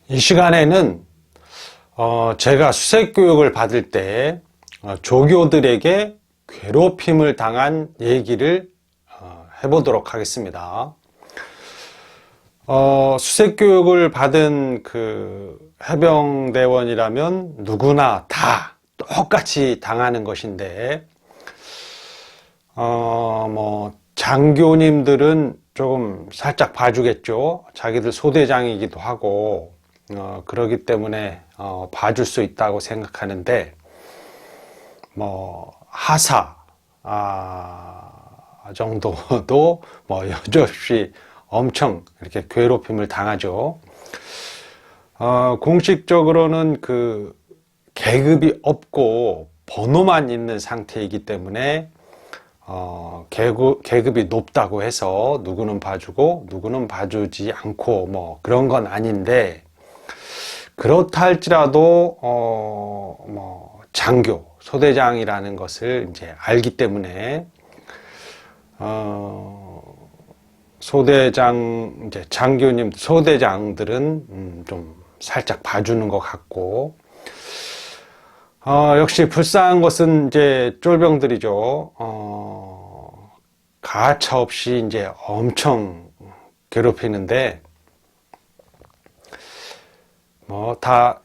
이 시간에는 제가 수색교육을 받을 때 조교들에게 괴롭힘을 당한 얘기를 해보도록 하겠습니다. 수색교육을 받은 그 해병대원이라면 누구나 다 똑같이 당하는 것인데, 장교님들은 조금 살짝 봐주겠죠. 자기들 소대장이기도 하고, 그러기 때문에, 봐줄 수 있다고 생각하는데, 하사, 정도도 여지없이 엄청 이렇게 괴롭힘을 당하죠. 공식적으로는 그 계급이 없고 번호만 있는 상태이기 때문에 계급이 높다고 해서 누구는 봐주고 누구는 봐주지 않고 그런 건 아닌데, 그렇다 할지라도 장교, 소대장이라는 것을 이제 알기 때문에 소대장, 이제 장교님, 소대장들은 좀 살짝 봐주는 것 같고, 역시 불쌍한 것은 이제 쫄병들이죠. 가차 없이 이제 엄청 괴롭히는데, 다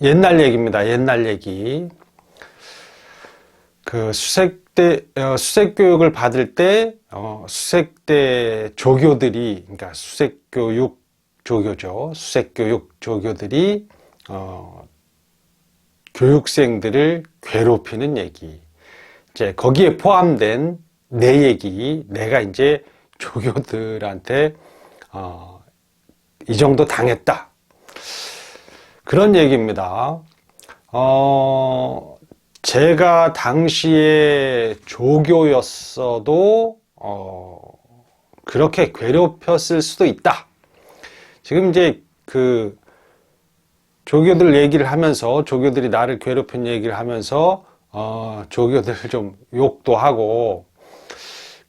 옛날 얘기입니다. 옛날 얘기. 그 수색교육을 받을 때 수색대 조교들이, 그러니까 수색교육 조교죠. 수색교육 조교들이 교육생들을 괴롭히는 얘기. 이제 거기에 포함된 내 얘기, 내가 이제 조교들한테 이 정도 당했다, 그런 얘기입니다. 제가 당시에 조교였어도 그렇게 괴롭혔을 수도 있다. 지금 이제 그 조교들 얘기를 하면서, 조교들이 나를 괴롭힌 얘기를 하면서 조교들 좀 욕도 하고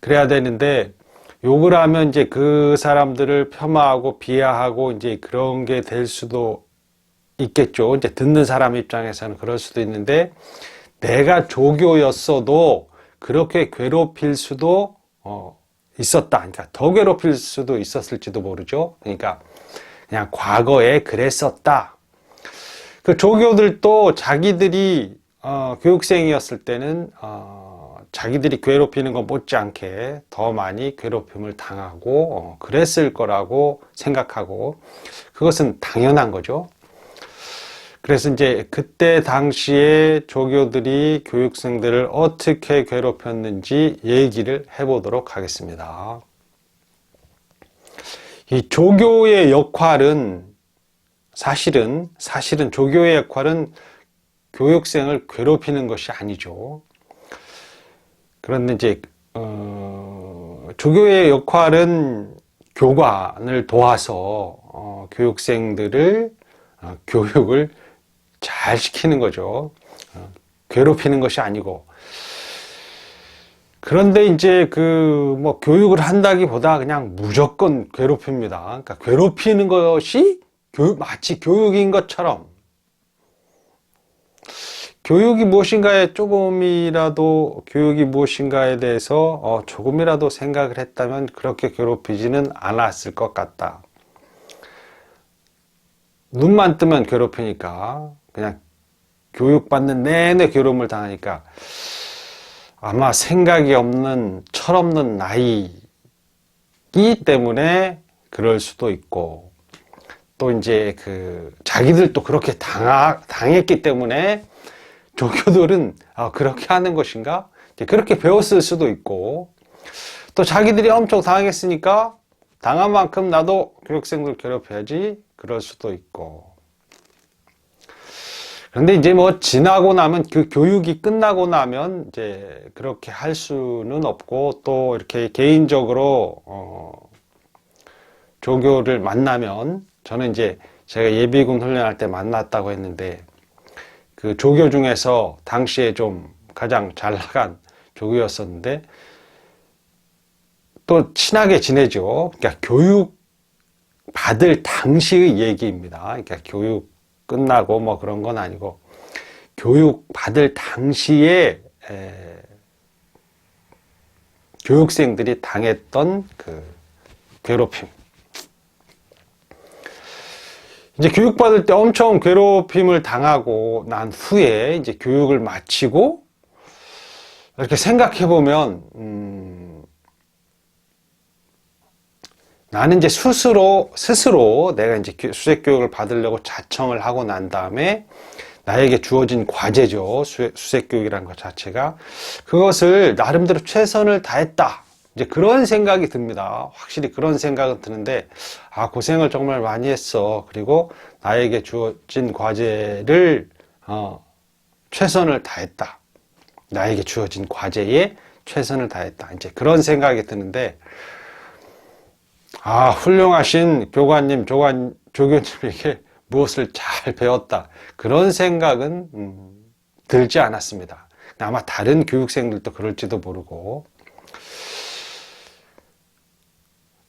그래야 되는데, 욕을 하면 이제 그 사람들을 폄하하고 비하하고 이제 그런 게 될 수도 있겠죠. 이제 듣는 사람 입장에서는 그럴 수도 있는데, 내가 조교였어도 그렇게 괴롭힐 수도 있었다. 그러니까 더 괴롭힐 수도 있었을지도 모르죠. 그러니까 그냥 과거에 그랬었다. 그 조교들도 자기들이 교육생이었을 때는 자기들이 괴롭히는 것 못지않게 더 많이 괴롭힘을 당하고 그랬을 거라고 생각하고, 그것은 당연한 거죠. 그래서 이제 그때 당시에 조교들이 교육생들을 어떻게 괴롭혔는지 얘기를 해보도록 하겠습니다. 이 조교의 역할은 사실은 조교의 역할은 교육생을 괴롭히는 것이 아니죠. 그런데 이제 조교의 역할은 교관을 도와서 교육생들을 교육을 잘 시키는 거죠. 괴롭히는 것이 아니고. 그런데 이제 교육을 한다기보다 그냥 무조건 괴롭힙니다. 그러니까 괴롭히는 것이 마치 교육인 것처럼. 교육이 무엇인가에 대해서 조금이라도 생각을 했다면 그렇게 괴롭히지는 않았을 것 같다. 눈만 뜨면 괴롭히니까, 그냥 교육받는 내내 괴로움을 당하니까 아마 생각이 없는, 철없는 나이기 때문에 그럴 수도 있고, 또 이제 자기들도 그렇게 당했기 때문에 조교들은 그렇게 하는 것인가? 그렇게 배웠을 수도 있고, 또 자기들이 엄청 당했으니까 당한 만큼 나도 교육생들 괴롭혀야지, 그럴 수도 있고. 그런데 이제 지나고 나면, 그 교육이 끝나고 나면 이제 그렇게 할 수는 없고, 또 이렇게 개인적으로 조교를 만나면, 저는 이제 제가 예비군 훈련할 때 만났다고 했는데, 그 조교 중에서 당시에 좀 가장 잘 나간 조교였었는데, 또 친하게 지내죠. 그러니까 받을 당시의 얘기입니다. 그러니까 교육 끝나고 뭐 그런 건 아니고 교육 받을 당시에 교육생들이 당했던 그 괴롭힘. 이제 교육받을 때 엄청 괴롭힘을 당하고 난 후에 이제 교육을 마치고 이렇게 생각해 보면 나는 이제 스스로 내가 이제 수색 교육을 받으려고 자청을 하고 난 다음에 나에게 주어진 과제죠. 수색 교육이라는 것 자체가 그것을 나름대로 최선을 다했다. 이제 그런 생각이 듭니다. 확실히 그런 생각은 드는데 고생을 정말 많이 했어. 그리고 나에게 주어진 과제를 최선을 다했다. 나에게 주어진 과제에 최선을 다했다. 이제 그런 생각이 드는데 훌륭하신 교관님, 조교님에게 무엇을 잘 배웠다. 그런 생각은 들지 않았습니다. 아마 다른 교육생들도 그럴지도 모르고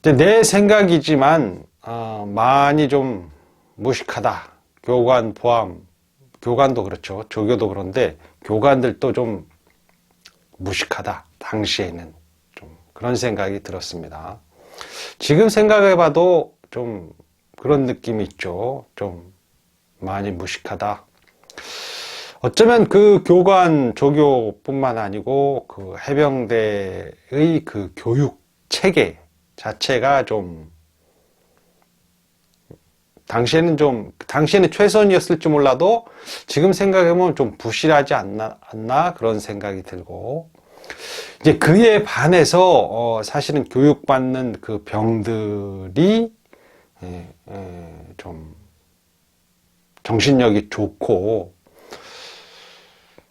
내 생각이지만 많이 좀 무식하다. 교관 포함, 교관도 그렇죠. 조교도 그런데 교관들도 좀 무식하다. 당시에는 좀 그런 생각이 들었습니다. 지금 생각해봐도 좀 그런 느낌이 있죠. 좀 많이 무식하다. 어쩌면 그 교관, 조교뿐만 아니고 그 해병대의 그 교육 체계 자체가 좀 당시에는 최선이었을지 몰라도 지금 생각해보면 좀 부실하지 않나 그런 생각이 들고 이제 그에 반해서 사실은 교육받는 그 병들이 좀 정신력이 좋고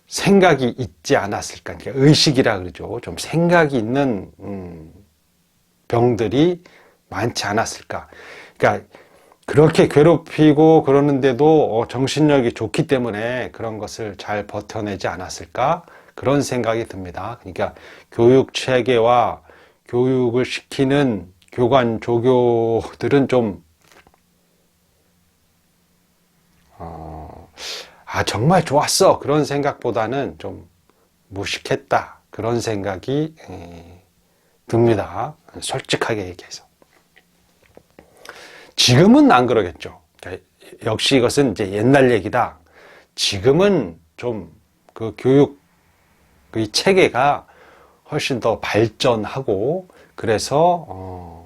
생각이 있지 않았을까. 그러니까 의식이라 그러죠. 좀 생각이 있는 병들이 많지 않았을까. 그러니까 그렇게 괴롭히고 그러는데도 정신력이 좋기 때문에 그런 것을 잘 버텨내지 않았을까. 그런 생각이 듭니다. 그러니까 교육 체계와 교육을 시키는 교관, 조교들은 좀 정말 좋았어. 그런 생각보다는 좀 무식했다. 그런 생각이 듭니다. 솔직하게 얘기해서. 지금은 안 그러겠죠. 그러니까 역시 이것은 이제 옛날 얘기다. 지금은 좀 그 교육의 체계가 훨씬 더 발전하고 그래서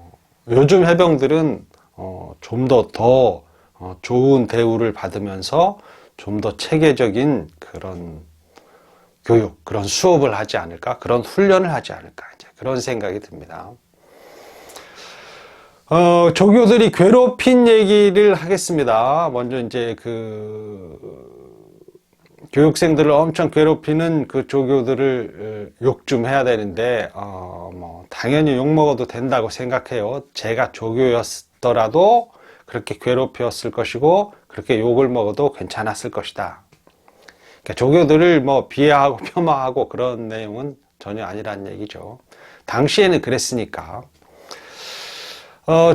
요즘 해병들은 좀 더 좋은 대우를 받으면서 좀 더 체계적인 그런 교육, 그런 수업을 하지 않을까, 그런 훈련을 하지 않을까, 이제 그런 생각이 듭니다. 조교들이 괴롭힌 얘기를 하겠습니다. 먼저 이제 교육생들을 엄청 괴롭히는 그 조교들을 욕 좀 해야 되는데, 당연히 욕 먹어도 된다고 생각해요. 제가 조교였더라도 그렇게 괴롭혔을 것이고, 그렇게 욕을 먹어도 괜찮았을 것이다. 그러니까 조교들을 비하하고 폄하하고 그런 내용은 전혀 아니라는 얘기죠. 당시에는 그랬으니까.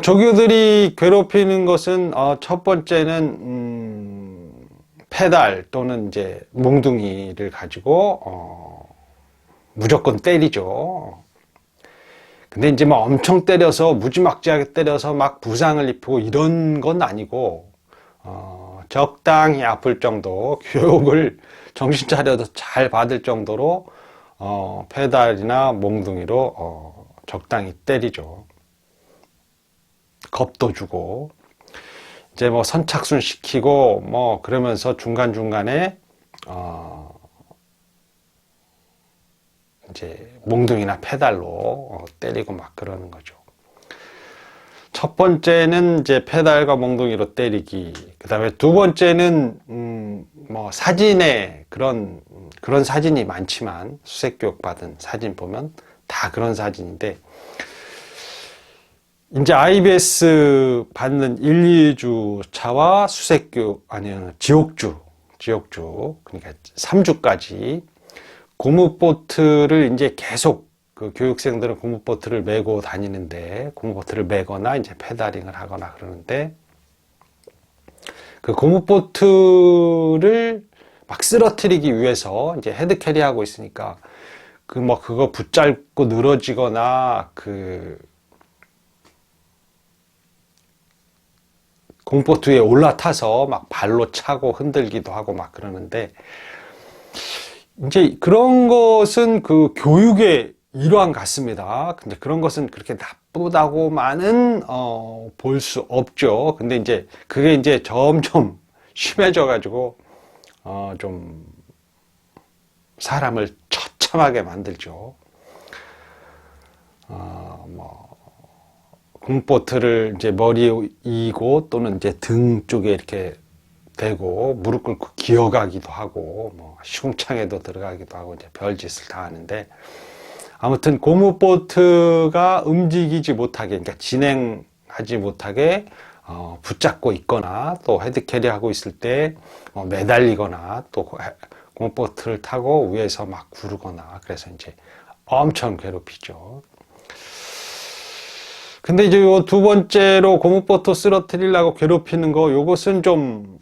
조교들이 괴롭히는 것은 첫 번째는 페달 또는 이제 몽둥이를 가지고 무조건 때리죠. 근데 이제 막 엄청 때려서 무지막지하게 때려서 막 부상을 입히고 이런 건 아니고 적당히 아플 정도 교육을 정신 차려도 잘 받을 정도로 페달이나 몽둥이로 적당히 때리죠. 겁도 주고 이제 선착순 시키고 그러면서 중간중간에 이제 몽둥이나 페달로 때리고 막 그러는 거죠. 첫 번째는 이제 페달과 몽둥이로 때리기. 그 다음에 두 번째는 사진에 그런 사진이 많지만 수색교육 받은 사진 보면 다 그런 사진인데 이제 IBS 받는 1, 2주 차와 수색교육 아니면 지옥주 그러니까 3주까지 고무보트를 이제 계속 그 교육생들은 고무보트를 메고 다니는데, 고무보트를 메거나 이제 페달링을 하거나 그러는데, 그 고무보트를 막 쓰러뜨리기 위해서 이제 헤드캐리 하고 있으니까, 그거 붙잡고 늘어지거나, 고무보트 위에 올라타서 막 발로 차고 흔들기도 하고 막 그러는데, 이제 그런 것은 그 교육의 일환 같습니다. 근데 그런 것은 그렇게 나쁘다고만은 볼 수 없죠. 근데 이제 그게 이제 점점 심해져 가지고 좀 사람을 처참하게 만들죠. 공보트를 이제 머리에 이고 또는 이제 등 쪽에 이렇게 대고 무릎 꿇고 기어가기도 하고 뭐 흉창에도 들어가기도 하고 이제 별짓을 다 하는데, 아무튼 고무보트가 움직이지 못하게, 그러니까 진행하지 못하게 붙잡고 있거나 또 헤드캐리 하고 있을 때 매달리거나 또 고무보트를 타고 위에서 막 구르거나 그래서 이제 엄청 괴롭히죠. 근데 이제 요 두 번째로 고무보트 쓰러뜨리려고 괴롭히는 거, 요것은 좀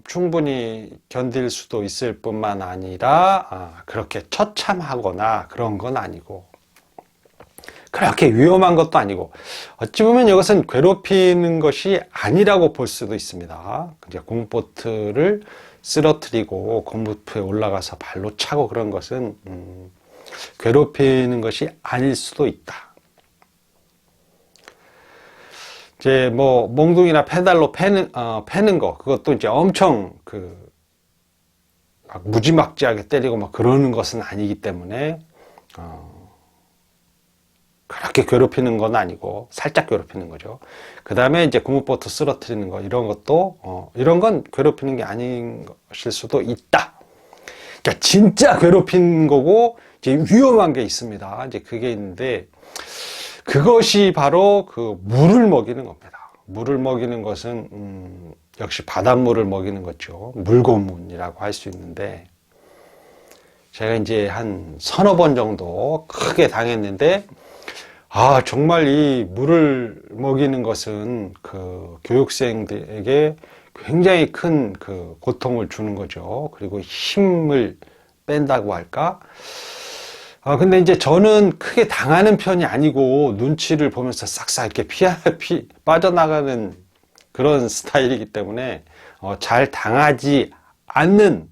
충분히 견딜 수도 있을 뿐만 아니라 그렇게 처참하거나 그런 건 아니고, 그렇게 위험한 것도 아니고, 어찌 보면 이것은 괴롭히는 것이 아니라고 볼 수도 있습니다. 이제 고무보트를 쓰러뜨리고 고무보트에 올라가서 발로 차고 그런 것은 괴롭히는 것이 아닐 수도 있다. 이제 뭐 몽둥이나 페달로 패는 거, 그것도 이제 엄청 막 무지막지하게 때리고 막 그러는 것은 아니기 때문에 그렇게 괴롭히는 건 아니고 살짝 괴롭히는 거죠. 그 다음에 이제 고무보트 쓰러뜨리는 거, 이런 것도 이런 건 괴롭히는 게 아닌 것일 수도 있다. 그러니까 진짜 괴롭히는 거고 이제 위험한 게 있습니다. 이제 그게 있는데, 그것이 바로 그 물을 먹이는 겁니다. 물을 먹이는 것은 역시 바닷물을 먹이는 거죠. 물고문이라고 할 수 있는데, 제가 이제 한 서너 번 정도 크게 당했는데, 정말 이 물을 먹이는 것은 그 교육생들에게 굉장히 큰 그 고통을 주는 거죠. 그리고 힘을 뺀다고 할까? 근데 이제 저는 크게 당하는 편이 아니고 눈치를 보면서 싹싹 이렇게 빠져나가는 그런 스타일이기 때문에 잘 당하지 않는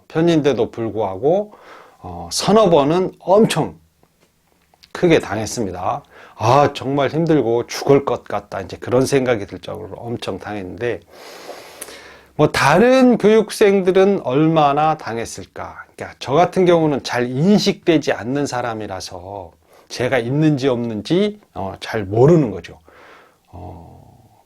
편인데도 불구하고 서너 번은 엄청 크게 당했습니다. 정말 힘들고 죽을 것 같다, 이제 그런 생각이 들 정도로 엄청 당했는데, 뭐 다른 교육생들은 얼마나 당했을까? 그러니까 저 같은 경우는 잘 인식되지 않는 사람이라서 제가 있는지 없는지 잘 모르는 거죠.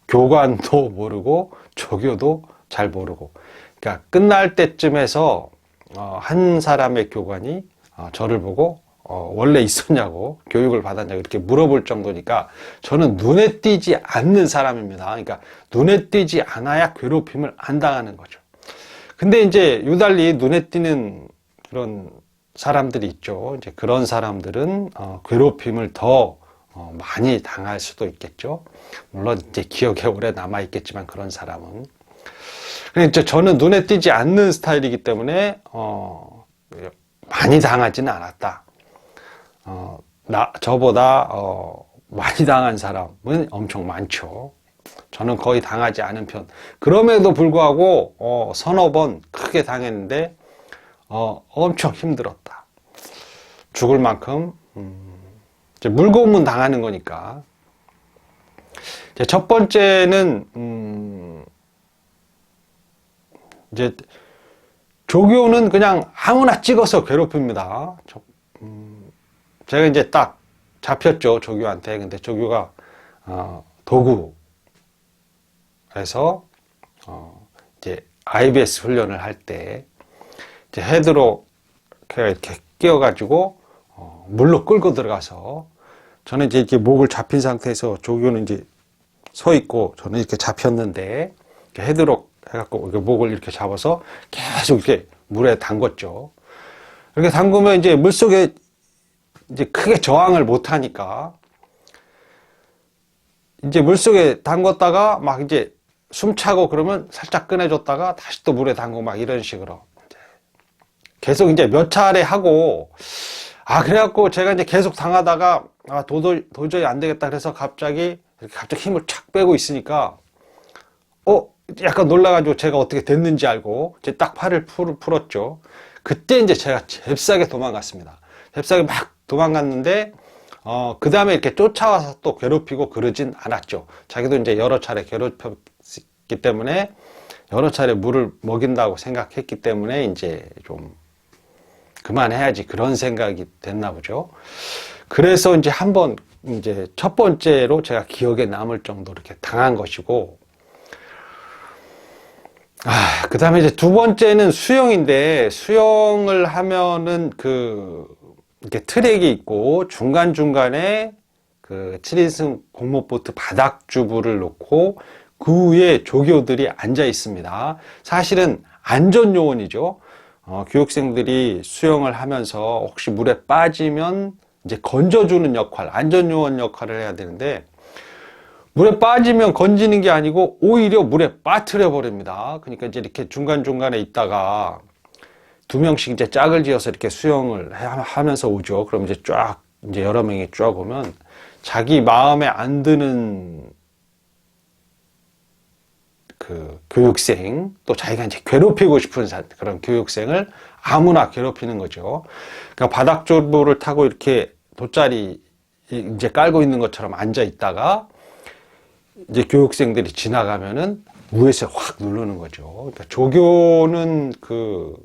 교관도 모르고 조교도 잘 모르고. 그러니까 끝날 때쯤에서 한 사람의 교관이 저를 보고 원래 있었냐고, 교육을 받았냐고 이렇게 물어볼 정도니까 저는 눈에 띄지 않는 사람입니다. 그러니까 눈에 띄지 않아야 괴롭힘을 안 당하는 거죠. 근데 이제 유달리 눈에 띄는 그런 사람들이 있죠. 이제 그런 사람들은 괴롭힘을 더 많이 당할 수도 있겠죠. 물론 이제 기억에 오래 남아 있겠지만, 그런 사람은. 그러니까 저는 눈에 띄지 않는 스타일이기 때문에 많이 당하지는 않았다. 저보다 많이 당한 사람은 엄청 많죠. 저는 거의 당하지 않은 편. 그럼에도 불구하고 서너 번 크게 당했는데 엄청 힘들었다. 죽을 만큼 이제 물고문 당하는 거니까. 이제 첫 번째는 이제 조교는 그냥 아무나 찍어서 괴롭힙니다. 제가 이제 딱 잡혔죠, 조교한테. 근데 조교가 도구에서 이제 IBS 훈련을 할 때 이제 헤드로 이렇게 끼워가지고 물로 끌고 들어가서, 저는 이제 이렇게 목을 잡힌 상태에서 조교는 이제 서 있고 저는 이렇게 잡혔는데, 이렇게 헤드로 해갖고 목을 이렇게 잡아서 계속 이렇게 물에 담궜죠. 이렇게 담그면 이제 물속에 이제 크게 저항을 못 하니까 이제 물속에 담궜다가 막 이제 숨차고 그러면 살짝 꺼내줬다가 다시 또 물에 담고 막 이런 식으로 계속 이제 몇 차례 하고, 그래갖고 제가 이제 계속 당하다가 도저히 안 되겠다 그래서 갑자기 힘을 착 빼고 있으니까 약간 놀라가지고 제가 어떻게 됐는지 알고 이제 딱 팔을 풀었죠. 그때 이제 제가 잽싸게 도망갔습니다. 잽싸게 막 도망갔는데 그 다음에 이렇게 쫓아와서 또 괴롭히고 그러진 않았죠. 자기도 이제 여러 차례 괴롭혔기 때문에 여러 차례 물을 먹인다고 생각했기 때문에 이제 좀 그만해야지 그런 생각이 됐나 보죠. 그래서 이제 한번 이제 첫 번째로 제가 기억에 남을 정도로 이렇게 당한 것이고, 그 다음에 이제 두 번째는 수영인데, 수영을 하면은 이렇게 트랙이 있고 중간중간에 그 7인승 공모보트 바닥주부를 놓고 그 위에 조교들이 앉아 있습니다. 사실은 안전요원이죠. 교육생들이 수영을 하면서 혹시 물에 빠지면 이제 건져주는 역할, 안전요원 역할을 해야 되는데, 물에 빠지면 건지는 게 아니고 오히려 물에 빠뜨려 버립니다. 그러니까 이제 이렇게 중간중간에 있다가 두 명씩 이제 짝을 지어서 이렇게 수영을 하면서 오죠. 그럼 이제 이제 여러 명이 쫙 오면 자기 마음에 안 드는 그 교육생, 또 자기가 이제 괴롭히고 싶은 그런 교육생을 아무나 괴롭히는 거죠. 그러니까 바닥조보를 타고 이렇게 돗자리 이제 깔고 있는 것처럼 앉아 있다가 이제 교육생들이 지나가면은 위에서 확 누르는 거죠. 그러니까 조교는 그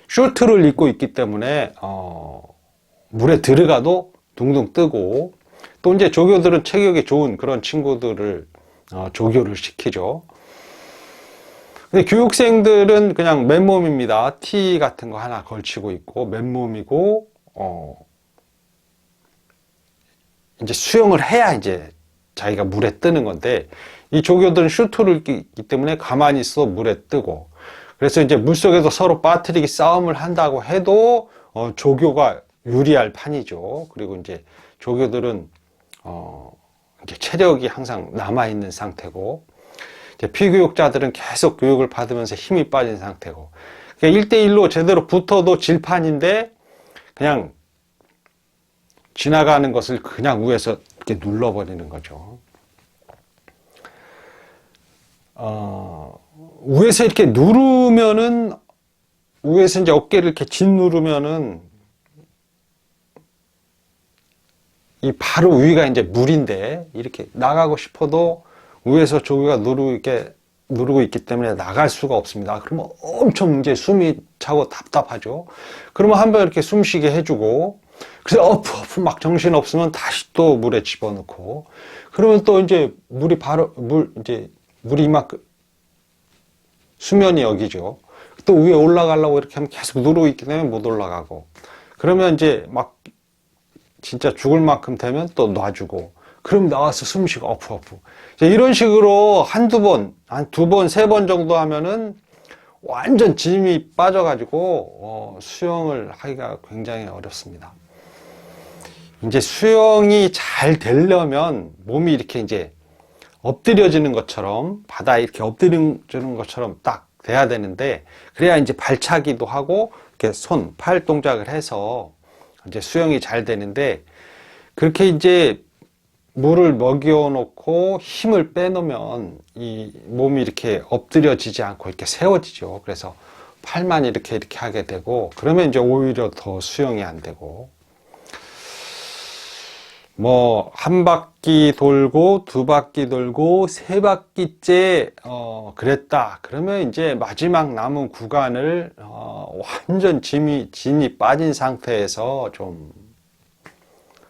슈트를 입고 있기 때문에 물에 들어가도 둥둥 뜨고, 또 이제 조교들은 체격이 좋은 그런 친구들을 조교를 시키죠. 근데 교육생들은 그냥 맨몸입니다. 티 같은 거 하나 걸치고 있고 맨몸이고, 이제 수영을 해야 이제 자기가 물에 뜨는 건데, 이 조교들은 슈트를 입기 때문에 가만히 있어 물에 뜨고, 그래서 이제 물속에서 서로 빠뜨리기 싸움을 한다고 해도 조교가 유리할 판이죠. 그리고 이제 조교들은 이제 체력이 항상 남아 있는 상태고, 이제 피교육자들은 계속 교육을 받으면서 힘이 빠진 상태고, 그러니까 1대1로 제대로 붙어도 질판인데 그냥 지나가는 것을 그냥 위에서 이렇게 눌러버리는 거죠. 위에서 이렇게 누르면은, 위에서 이제 어깨를 이렇게 짓누르면은 이 바로 위가 이제 물인데, 이렇게 나가고 싶어도 위에서 조교가 누르고 있기 때문에 나갈 수가 없습니다. 그러면 엄청 이제 숨이 차고 답답하죠. 그러면 한번 이렇게 숨 쉬게 해주고, 그래서 어프 막 정신 없으면 다시 또 물에 집어넣고, 그러면 또 이제 물이 이만큼 수면이 여기죠. 또 위에 올라가려고 이렇게 하면 계속 누르고 있기 때문에 못 올라가고, 그러면 이제 막 진짜 죽을 만큼 되면 또 놔주고, 그럼 나와서 숨 쉬고 어프 이런 식으로 한 두 번, 세 번 정도 하면은 완전 진이 빠져가지고 수영을 하기가 굉장히 어렵습니다. 이제 수영이 잘 되려면 몸이 이렇게 이제 엎드려지는 것처럼, 바다에 이렇게 엎드려지는 것처럼 딱 돼야 되는데, 그래야 이제 발차기도 하고 이렇게 팔 동작을 해서 이제 수영이 잘 되는데, 그렇게 이제 물을 먹여 놓고 힘을 빼놓으면 이 몸이 이렇게 엎드려지지 않고 이렇게 세워지죠. 그래서 팔만 이렇게 하게 되고, 그러면 이제 오히려 더 수영이 안 되고, 뭐 한 바퀴 돌고 두 바퀴 돌고 세 바퀴째 그랬다 그러면 이제 마지막 남은 구간을 완전 진이 빠진 상태에서 좀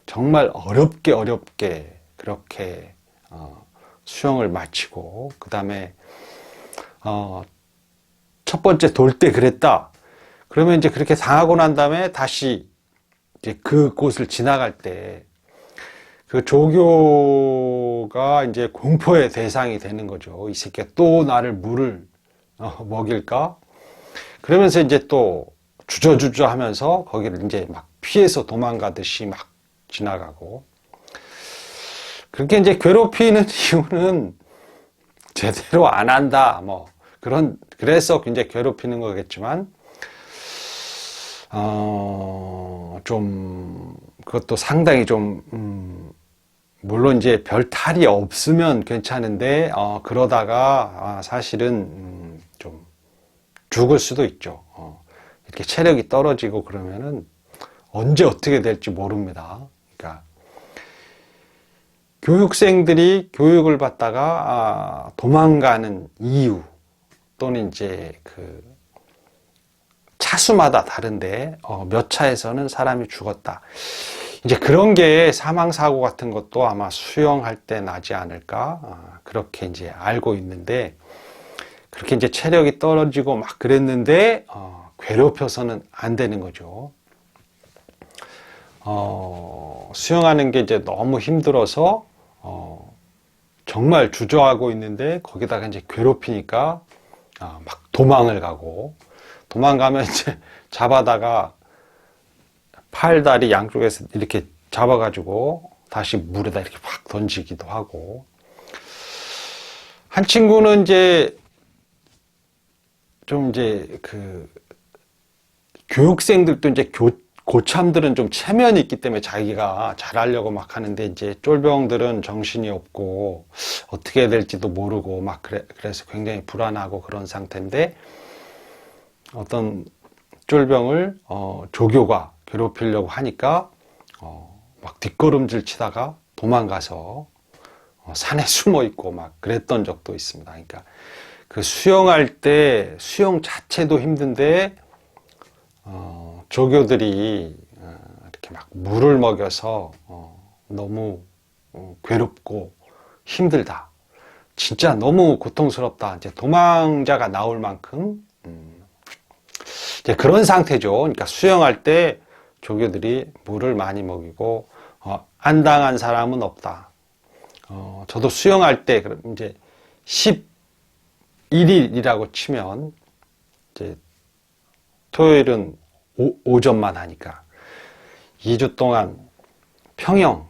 정말 어렵게 그렇게 수영을 마치고, 그 다음에 첫 번째 돌 때 그랬다 그러면 이제 그렇게 당하고 난 다음에 다시 이제 그곳을 지나갈 때 그 조교가 이제 공포의 대상이 되는 거죠. 이 새끼가 또 나를 물을 먹일까? 그러면서 이제 또 주저주저 하면서 거기를 이제 막 피해서 도망가듯이 막 지나가고, 그렇게 이제 괴롭히는 이유는 제대로 안 한다, 뭐 그래서 이제 괴롭히는 거겠지만, 좀 그것도 상당히 좀 물론 이제 별 탈이 없으면 괜찮은데, 그러다가 사실은 좀 죽을 수도 있죠. 이렇게 체력이 떨어지고 그러면은 언제 어떻게 될지 모릅니다. 그러니까 교육생들이 교육을 받다가 도망가는 이유, 또는 이제 그 차수마다 다른데 몇 차에서는 사람이 죽었다. 이제 그런 게 사망사고 같은 것도 아마 수영할 때 나지 않을까, 그렇게 이제 알고 있는데, 그렇게 이제 체력이 떨어지고 막 그랬는데 괴롭혀서는 안 되는 거죠. 수영하는 게 이제 너무 힘들어서 정말 주저하고 있는데 거기다가 이제 괴롭히니까 막 도망을 가고, 도망가면 이제 잡아다가 팔다리 양쪽에서 이렇게 잡아가지고 다시 물에다 이렇게 확 던지기도 하고, 한 친구는 이제 좀 이제 그 교육생들도 이제 고참들은 좀 체면이 있기 때문에 자기가 잘하려고 막 하는데, 이제 쫄병들은 정신이 없고 어떻게 해야 될지도 모르고 막 그래서 굉장히 불안하고 그런 상태인데, 어떤 쫄병을 조교가 괴롭히려고 하니까 막 뒷걸음질 치다가 도망가서 산에 숨어 있고 막 그랬던 적도 있습니다. 그러니까 그 수영할 때 수영 자체도 힘든데 조교들이 이렇게 막 물을 먹여서 너무 괴롭고 힘들다, 진짜 너무 고통스럽다, 이제 도망자가 나올 만큼 이제 그런 상태죠. 그러니까 수영할 때 조교들이 물을 많이 먹이고 안 당한 사람은 없다. 저도 수영할 때 이제 11일이라고 치면 이제 토요일은 오전만 하니까 2주 동안 평영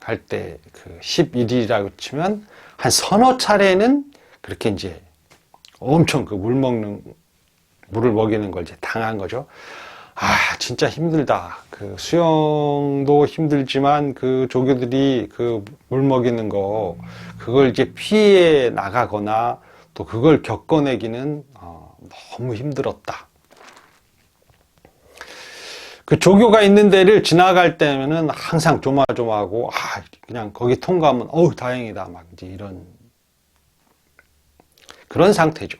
할 때 그 11일이라고 치면 한 서너 차례는 그렇게 이제 엄청 그 물을 먹이는 걸 이제 당한 거죠. 진짜 힘들다. 그 수영도 힘들지만 그 조교들이 그 물 먹이는 거, 그걸 이제 피해 나가거나 또 그걸 겪어내기는 너무 힘들었다. 그 조교가 있는 데를 지나갈 때면은 항상 조마조마하고, 그냥 거기 통과하면 다행이다, 막 이제 이런 그런 상태죠.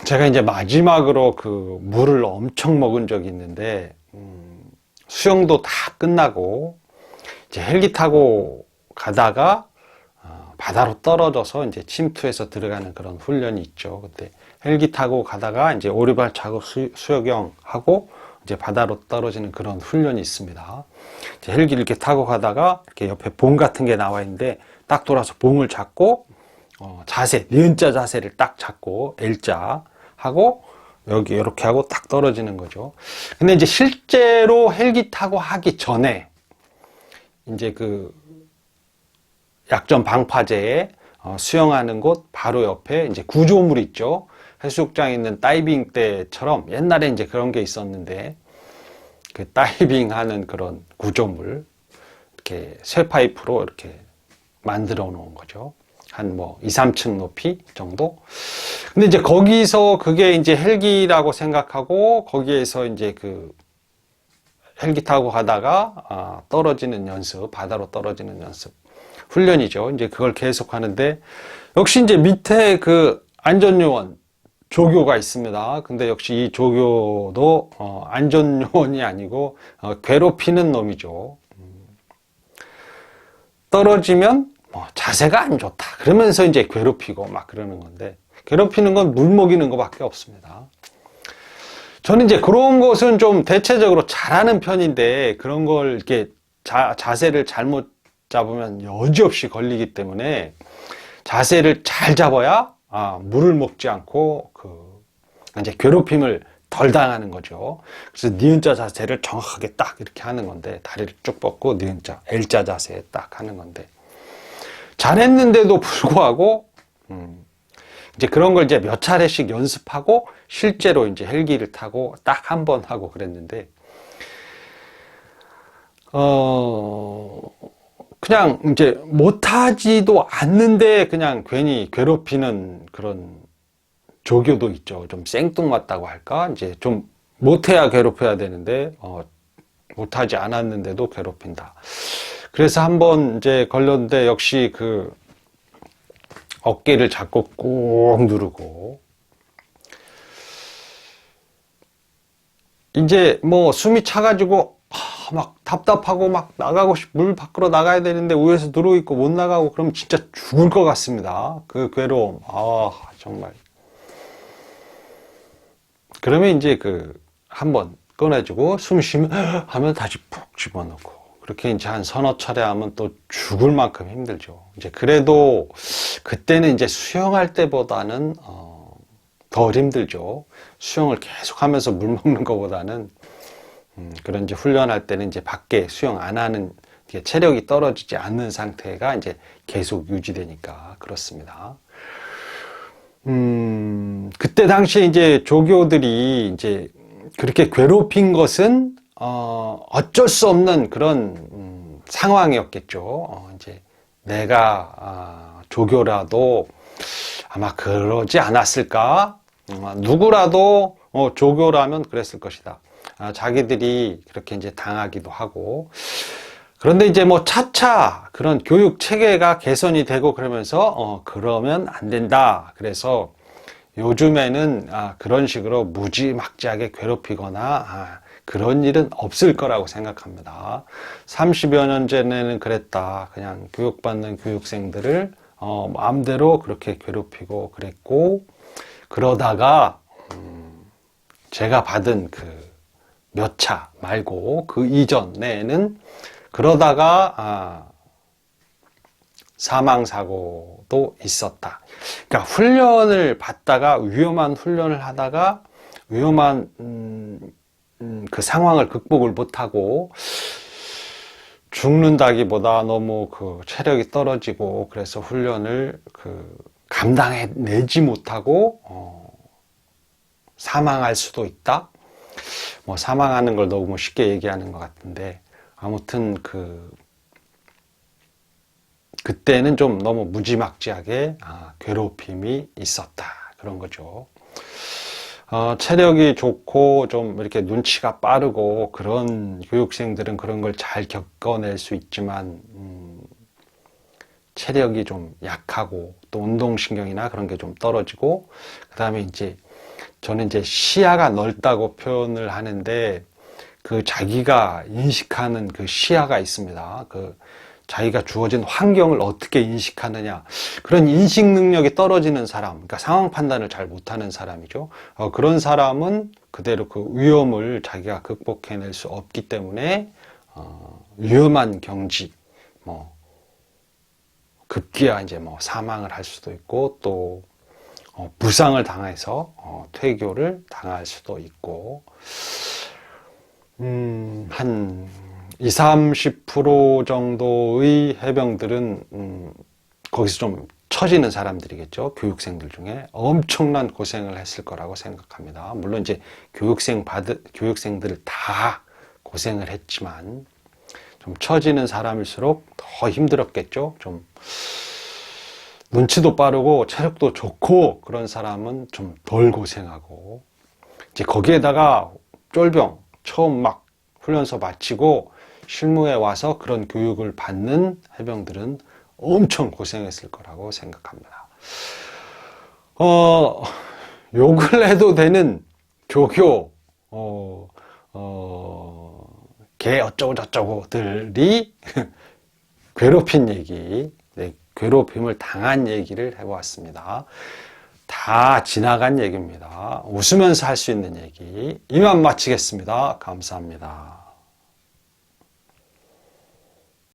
제가 이제 마지막으로 그 물을 엄청 먹은 적이 있는데, 수영도 다 끝나고 이제 헬기 타고 가다가 바다로 떨어져서 이제 침투해서 들어가는 그런 훈련이 있죠. 그때 헬기 타고 가다가 이제 오리발 차고 수영경 하고 이제 바다로 떨어지는 그런 훈련이 있습니다. 이제 헬기 이렇게 타고 가다가 이렇게 옆에 봉 같은 게 나와 있는데, 딱 돌아서 봉을 잡고 자세, 니은자 자세를 딱 잡고 L자 하고 여기 이렇게 하고 딱 떨어지는 거죠. 근데 이제 실제로 헬기 타고 하기 전에 이제 그 약전 방파제에 수영하는 곳 바로 옆에 이제 구조물 있죠. 해수욕장에 있는 다이빙 때처럼 옛날에 이제 그런 게 있었는데, 그 다이빙 하는 그런 구조물 이렇게 쇠파이프로 이렇게 만들어 놓은 거죠. 한 2, 3층 높이 정도. 근데 이제 거기서 그게 이제 헬기라고 생각하고 거기에서 이제 그 헬기 타고 가다가 떨어지는 연습, 바다로 떨어지는 연습 훈련이죠. 이제 그걸 계속 하는데, 역시 이제 밑에 그 안전요원 조교가 있습니다. 근데 역시 이 조교도 안전요원이 아니고 괴롭히는 놈이죠. 떨어지면 자세가 안 좋다 그러면서 이제 괴롭히고 막 그러는 건데, 괴롭히는 건 물 먹이는 것밖에 없습니다. 저는 이제 그런 것은 좀 대체적으로 잘하는 편인데, 그런 걸 이렇게 자세를 잘못 잡으면 여지없이 걸리기 때문에 자세를 잘 잡아야 물을 먹지 않고 이제 괴롭힘을 덜 당하는 거죠. 그래서 니은자 자세를 정확하게 딱 이렇게 하는 건데, 다리를 쭉 뻗고 니은자, L자 자세에 딱 하는 건데, 잘했는데도 불구하고 이제 그런 걸 이제 몇 차례씩 연습하고 실제로 이제 헬기를 타고 딱 한 번 하고 그랬는데, 그냥 이제 못하지도 않는데 그냥 괜히 괴롭히는 그런 조교도 있죠. 좀 생뚱맞다고 할까? 이제 좀 못해야 괴롭혀야 되는데, 못하지 않았는데도 괴롭힌다. 그래서 한번 이제 걸렸는데, 역시 그 어깨를 잡고 꾹 누르고, 이제 뭐 숨이 차가지고, 막 답답하고 막 물 밖으로 나가야 되는데 위에서 누워있고 못 나가고 그러면 진짜 죽을 것 같습니다. 그 괴로움. 정말. 그러면 이제 한번 꺼내주고 숨 쉬면 하면 다시 푹 집어넣고, 그렇게 이제 한 서너 차례 하면 또 죽을 만큼 힘들죠. 이제 그래도 그때는 이제 수영할 때보다는 덜 힘들죠. 수영을 계속 하면서 물 먹는 것보다는 그런 이제 훈련할 때는 이제 밖에 수영 안 하는, 체력이 떨어지지 않는 상태가 이제 계속 유지되니까 그렇습니다. 그때 당시에 이제 조교들이 이제 그렇게 괴롭힌 것은 어쩔 수 없는 그런 상황이었겠죠. 이제 내가 조교라도 아마 그러지 않았을까? 누구라도 조교라면 그랬을 것이다. 자기들이 그렇게 이제 당하기도 하고, 그런데 이제 뭐 차차 그런 교육 체계가 개선이 되고 그러면서 그러면 안 된다. 그래서 요즘에는 그런 식으로 무지막지하게 괴롭히거나 그런 일은 없을 거라고 생각합니다. 30여 년 전에는 그랬다. 그냥 교육받는 교육생들을 마음대로 그렇게 괴롭히고 그랬고, 그러다가 제가 받은 그 몇 차 말고 그 이전에는 그러다가 사망사고도 있었다. 그러니까 훈련을 받다가 위험한 훈련을 하다가 위험한 그 상황을 극복을 못하고 죽는다기보다 너무 그 체력이 떨어지고 그래서 훈련을 감당해내지 못하고 사망할 수도 있다. 뭐 사망하는 걸 너무 쉽게 얘기하는 것 같은데, 아무튼 그때는 좀 너무 무지막지하게 괴롭힘이 있었다, 그런 거죠. 체력이 좋고 좀 이렇게 눈치가 빠르고 그런 교육생들은 그런 걸 잘 겪어낼 수 있지만, 체력이 좀 약하고 또 운동신경이나 그런 게 좀 떨어지고, 그 다음에 이제 저는 이제 시야가 넓다고 표현을 하는데, 자기가 인식하는 그 시야가 있습니다. 자기가 주어진 환경을 어떻게 인식하느냐, 그런 인식 능력이 떨어지는 사람, 그러니까 상황 판단을 잘 못하는 사람이죠. 그런 사람은 그대로 그 위험을 자기가 극복해낼 수 없기 때문에 위험한 경지, 급기야 이제 사망을 할 수도 있고, 또 부상을 당해서 퇴교를 당할 수도 있고, 한 20, 30% 정도의 해병들은 거기서 좀 처지는 사람들이겠죠. 교육생들 중에 엄청난 고생을 했을 거라고 생각합니다. 물론 이제 교육생들 다 고생을 했지만 좀 처지는 사람일수록 더 힘들었겠죠. 좀 눈치도 빠르고 체력도 좋고 그런 사람은 좀 덜 고생하고, 이제 거기에다가 쫄병 처음 막 훈련소 마치고 실무에 와서 그런 교육을 받는 해병들은 엄청 고생했을 거라고 생각합니다. 욕을 해도 되는 조교, 개 어쩌고 저쩌고들이 괴롭힌 얘기, 괴롭힘을 당한 얘기를 해보았습니다. 다 지나간 얘기입니다. 웃으면서 할 수 있는 얘기. 이만 마치겠습니다. 감사합니다.